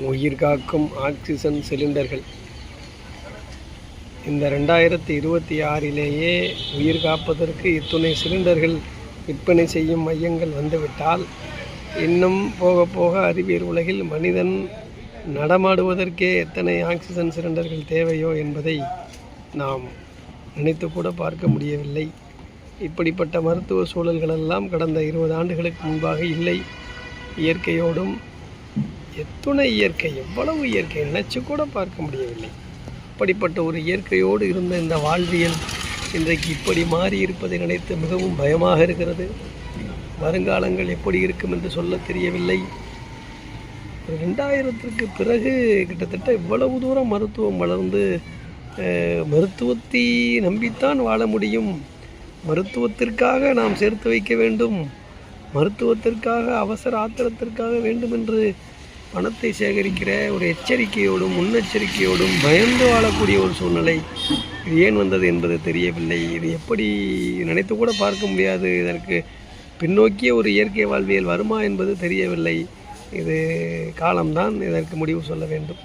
உயிர்காக்கும் ஆக்சிஜன் சிலிண்டர்கள் இந்த 2026லேயே உயிர் காப்பதற்கு இத்துணை சிலிண்டர்கள் விற்பனை செய்யும் மையங்கள் வந்துவிட்டால் இன்னும் போக போக அறிவியல் உலகில் மனிதன் நடமாடுவதற்கே எத்தனை ஆக்சிஜன் சிலிண்டர்கள் தேவையோ என்பதை நாம் நினைத்து கூட பார்க்க முடியவில்லை. இப்படிப்பட்ட மருத்துவ சூழல்களெல்லாம் கடந்த 20 ஆண்டுகளுக்கு முன்பாக இல்லை. இயற்கையோடும் எத்துணை இயற்கை, எவ்வளவு இயற்கை நினைச்சு கூட பார்க்க முடியவில்லை. அப்படிப்பட்ட ஒரு இயற்கையோடு இருந்த இந்த வாழ்வியல் இன்றைக்கு இப்படி மாறி இருப்பதை நினைத்து மிகவும் பயமாக இருக்கிறது. வருங்காலங்கள் எப்படி இருக்கும் என்று சொல்ல தெரியவில்லை. 2000க்கு பிறகு கிட்டத்தட்ட இவ்வளவு தூரம் மருத்துவம் வளர்ந்து மருத்துவத்தை நம்பித்தான் வாழ முடியும், மருத்துவத்திற்காக நாம் சேர்த்து வைக்க வேண்டும், மருத்துவத்திற்காக அவசர ஆத்திரத்திற்காக வேண்டும் என்று பணத்தை சேகரிக்கிற ஒரு எச்சரிக்கையோடும் முன்னெச்சரிக்கையோடும் பயந்து வாழக்கூடிய ஒரு சூழ்நிலை இது ஏன் வந்தது என்பது தெரியவில்லை. இது எப்படி நினைத்து கூட பார்க்க முடியாது. இதற்கு பின்னோக்கிய ஒரு இயற்கை வாழ்வியல் வருமா என்பது தெரியவில்லை. இது காலம்தான் இதற்கு முடிவு சொல்ல வேண்டும்.